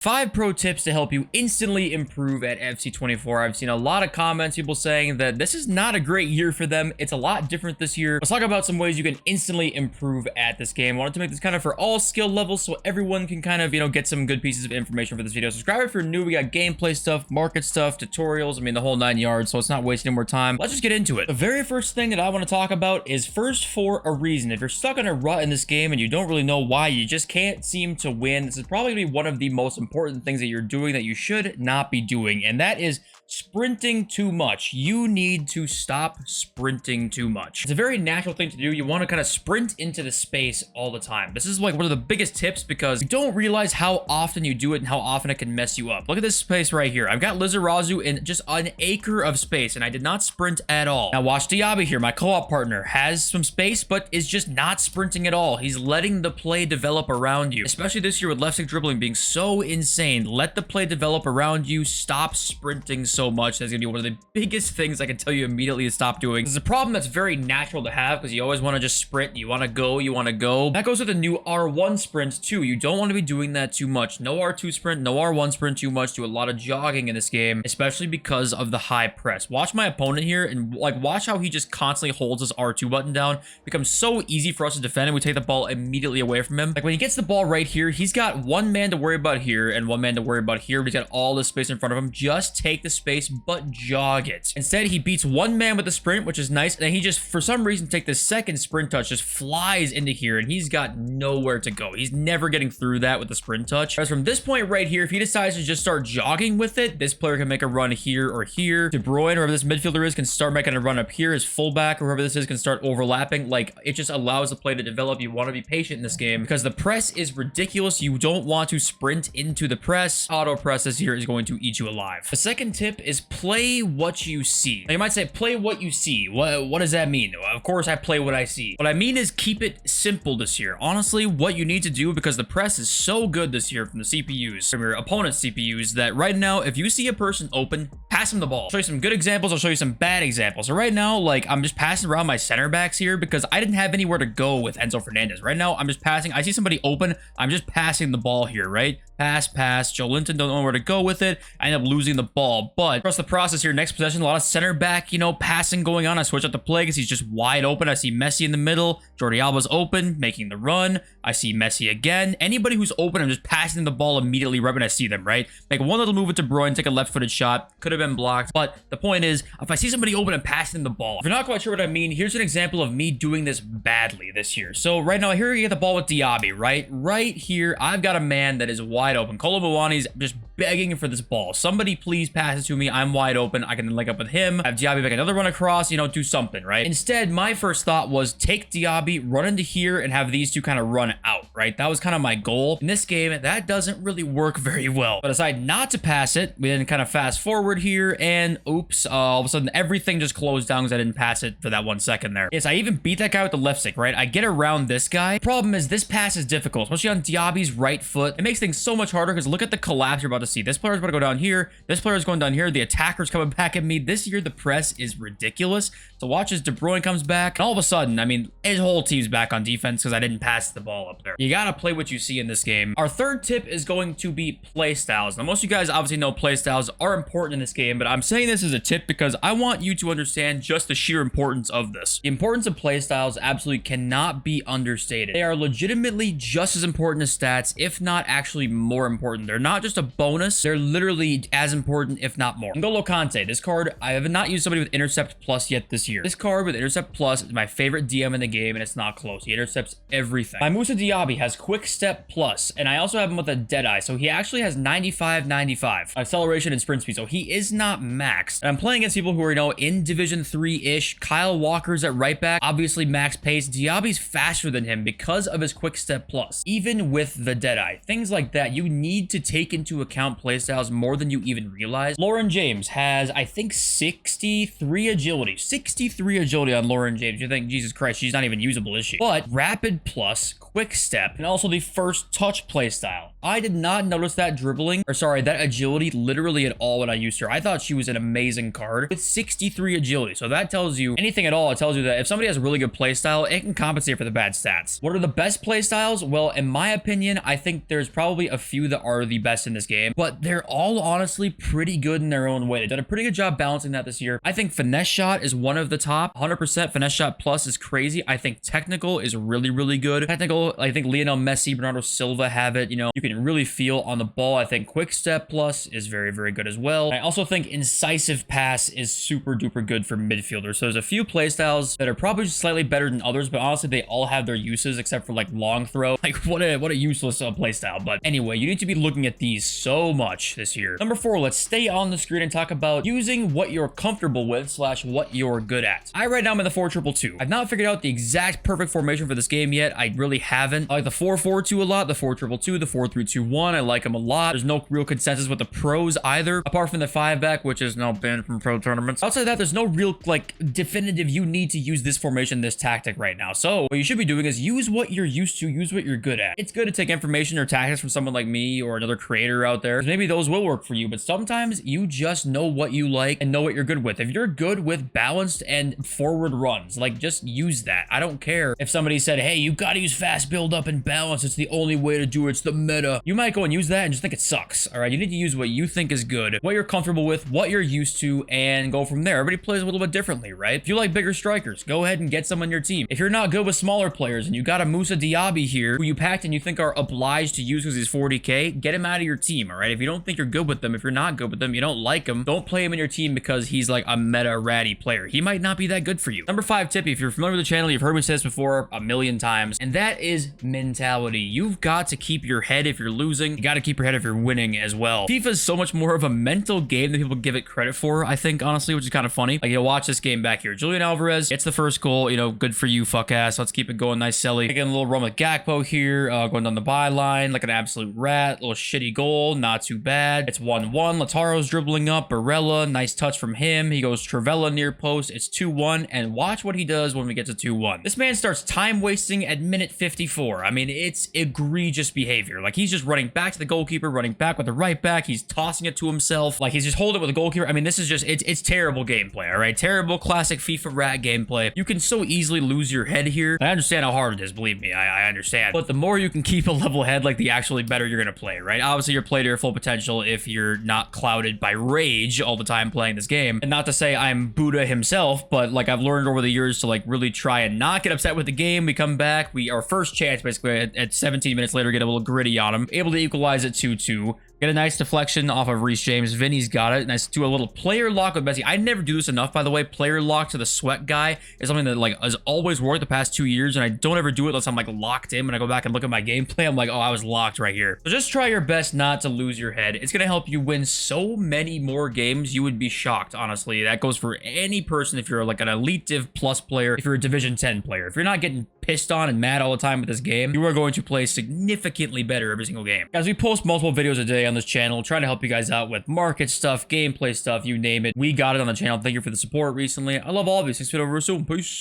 5 pro tips to help you instantly improve at FC24. I've seen a lot of comments, people saying that this is not a great year for them. It's a lot different this year. Let's talk about some ways you can instantly improve at this game. I wanted to make this kind of for all skill levels so everyone can kind of, get some good pieces of information for this video. Subscribe if you're new. We got gameplay stuff, market stuff, tutorials, the whole 9 yards, so it's not wasting more time. Let's just get into it. The very first thing that I want to talk about is first for a reason. If you're stuck in a rut in this game and you don't really know why, you just can't seem to win, this is probably going to be one of the most important things that you're doing that you should not be doing, and that is sprinting too much. You need to stop sprinting too much. It's a very natural thing to do. You want to kind of sprint into the space all the time. This is like one of the biggest tips because you don't realize how often you do it and how often it can mess you up. Look at this space right here. I've got Lizarazu in just an acre of space and I did not sprint at all. Now watch Diaby here. My co-op partner has some space but is just not sprinting at all. He's letting the play develop around you, especially this year with left stick dribbling being so insane. Let the play develop around you. Stop sprinting so much. That's gonna be one of the biggest things I can tell you immediately to stop doing. This is a problem that's very natural to have because you always want to just sprint. You want to go. That goes with the new R1 sprints too. You don't want to be doing that too much. No R2 sprint, no R1 sprint too much. Do a lot of jogging in this game, especially because of the high press. Watch my opponent here and watch how he just constantly holds his R2 button down. It becomes so easy for us to defend and we take the ball immediately away from him. Like when he gets the ball right here, he's got one man to worry about here and one man to worry about here, but he's got all this space in front of him. Just take the space, but jog it. Instead, he beats one man with the sprint, which is nice, and then he just, for some reason, take the second sprint touch, just flies into here, and he's got nowhere to go. He's never getting through that with the sprint touch. Whereas from this point right here, if he decides to just start jogging with it, this player can make a run here or here. De Bruyne, whoever this midfielder is, can start making a run up here. His fullback, or whoever this is, can start overlapping. Like, it just allows the play to develop. You want to be patient in this game because the press is ridiculous. You don't want to sprint into the press. Auto press this here is going to eat you alive. The second tip is play what you see. Now you might say, play what you see. What does that mean? Of course, I play what I see. What I mean is keep it simple this year. Honestly, what you need to do, because the press is so good this year from the CPUs, from your opponent's CPUs, that right now, if you see a person open, pass him the ball. I'll show you some good examples. I'll show you some bad examples. So right now, I'm just passing around my center backs here because I didn't have anywhere to go with Enzo Fernandez. Right now, I'm just passing. I see somebody open. I'm just passing the ball here, right? Pass. Joe Linton don't know where to go with it. I end up losing the ball. But across the process here, next possession, a lot of center back, passing going on. I switch up the play because he's just wide open. I see Messi in the middle. Jordi Alba's open, making the run. I see Messi again. Anybody who's open, I'm just passing the ball immediately right when I see them, right? Make one little move with De Bruyne, take a left-footed shot. Could have been blocked. But the point is, if I see somebody open and passing the ball, if you're not quite sure what I mean, here's an example of me doing this badly this year. So right now, here you get the ball with Diaby, right? Right here, I've got a man that is wide open. Kolo Muani's just begging for this ball. Somebody please pass it to me. I'm wide open. I can link up with him. Have Diaby make another run across, do something, right? Instead, my first thought was take Diaby, run into here, and have these two kind of run out, right? That was kind of my goal. In this game, that doesn't really work very well. But I decided not to pass it. We then kind of fast forward here, and oops, all of a sudden, everything just closed down because I didn't pass it for that 1 second there. Yes, I even beat that guy with the left stick, right? I get around this guy. The problem is this pass is difficult, especially on Diaby's right foot. It makes things so much harder because look at the collapse you're about to see. This player's about to go down here. This player's going down here. The attacker's coming back at me. This year, the press is ridiculous. So watch as De Bruyne comes back. And all of a sudden, his whole team's back on defense because I didn't pass the ball up there. You got to play what you see in this game. Our third tip is going to be play styles. Now, most of you guys obviously know play styles are important in this game, but I'm saying this as a tip because I want you to understand just the sheer importance of this. The importance of play styles absolutely cannot be understated. They are legitimately just as important as stats, if not actually more important. They're not just a bonus. They're literally as important, if not more. N'Golo Kante, this card, I have not used somebody with Intercept Plus yet this year. This card with Intercept Plus is my favorite DM in the game, and it's not close. He intercepts everything. My Moussa Diaby has Quick Step Plus, and I also have him with a Deadeye, so he actually has 95 acceleration and sprint speed, so he is not maxed. And I'm playing against people who are, in Division 3-ish. Kyle Walker's at right back, obviously max pace. Diaby's faster than him because of his Quick Step Plus, even with the Deadeye. Things like that, you need to take into account playstyles more than you even realize. Lauren James has, I think, 63 agility. 63 agility on Lauren James. You think, Jesus Christ, she's not even usable, is she? But Rapid Plus, Quick Step, and also the first touch playstyle. I did not notice that dribbling, or sorry, that agility literally at all when I used her. I thought she was an amazing card with 63 agility. So that tells you anything at all. It tells you that if somebody has a really good playstyle, it can compensate for the bad stats. What are the best playstyles? Well, in my opinion, I think there's probably a few that are the best in this game, but they're all honestly pretty good in their own way. They've done a pretty good job balancing that this year. I think finesse shot is one of the top. 100% finesse shot plus is crazy. I think technical is really, really good. Technical, I think Lionel Messi, Bernardo Silva have it. You know, you can really feel on the ball. I think quick step plus is very, very good as well. I also think incisive pass is super duper good for midfielders. So there's a few playstyles that are probably just slightly better than others, but honestly, they all have their uses except for like long throw. Like what a useless playstyle. But anyway, you need to be looking at these so much this year. Number 4, let's stay on the screen and talk about using what you're comfortable with / what you're good at. I right now am in the 4-2-2. I've not figured out the exact perfect formation for this game yet. I really haven't. I like the 4-4-2 a lot, the 4-2-2, the 4-3-2-1. I like them a lot. There's no real consensus with the pros either, apart from the 5-back, which is now banned from pro tournaments. Outside of that, there's no real like definitive you need to use this formation, this tactic right now. So what you should be doing is use what you're used to, use what you're good at. It's good to take information or tactics from someone like me or another creator out there. Maybe those will work for you, but sometimes you just know what you like and know what you're good with. If you're good with balanced and forward runs, like just use that. I don't care if somebody said, hey, you gotta use fast build up and balance. It's the only way to do it. It's the meta. You might go and use that and just think it sucks. All right. You need to use what you think is good, what you're comfortable with, what you're used to, and go from there. Everybody plays a little bit differently, right? If you like bigger strikers, go ahead and get some on your team. If you're not good with smaller players and you got a Musa Diaby here who you packed and you think are obliged to use because he's 40k, get him out of your team. All right. If you don't think you're good with them, if you're not good with them, you don't like him, don't play him in your team because he's like a meta ratty player. He might not be that good for you. Number 5 tip, if you're familiar with the channel, you've heard me say this before a million times, and that is mentality. You've got to keep your head if you're losing. You got to keep your head if you're winning as well. FIFA is so much more of a mental game than people give it credit for, I think, honestly, which is kind of funny. Like, you'll watch this game back here. Julian Alvarez gets the first goal. You know, good for you, fuck ass. Let's keep it going. Nice Selly. Getting a little run with Gakpo here, going down the byline like an absolute rat. Little shitty goal. Not too bad. It's 1-1. Lautaro's dribbling up. Barella, nice touch from him. He goes Trivella near post. It's 2-1, and watch what he does when we get to 2-1. This man starts time wasting at minute 54. I mean, it's egregious behavior. Like, he's just running back to the goalkeeper, running back with the right back. He's tossing it to himself. Like, he's just holding it with the goalkeeper. I mean, this is just, it's terrible gameplay, all right? Terrible classic FIFA rat gameplay. You can so easily lose your head here. I understand how hard it is, believe me. I understand. But the more you can keep a level head, like, the actually better you're gonna play, right? Obviously, you're playing to your full potential if you're not clouded by rage all the time playing this game. And not to say I'm Buddha himself, but like, I've learned over the years to like really try and not get upset with the game. We come back, our first chance basically at 17 minutes later, get a little gritty on him, able to equalize it 2-2. Get a nice deflection off of Reece James. Vinny's got it. Nice. Do a little player lock with Messi. I never do this enough, by the way. Player lock to the sweat guy is something that like has always worked the past 2 years, and I don't ever do it unless I'm like locked in. When I go back and look at my gameplay, I'm like, oh, I was locked right here. So just try your best not to lose your head. It's gonna help you win so many more games. You would be shocked, honestly. That goes for any person. If you're like an elite Div Plus player, if you're a Division 10 player, if you're not getting pissed on and mad all the time with this game, you are going to play significantly better every single game. Guys, we post multiple videos a day on this channel, trying to help you guys out with market stuff, gameplay stuff, you name it. We got it on the channel. Thank you for the support recently. I love all of you. Thanks for over soon. Peace.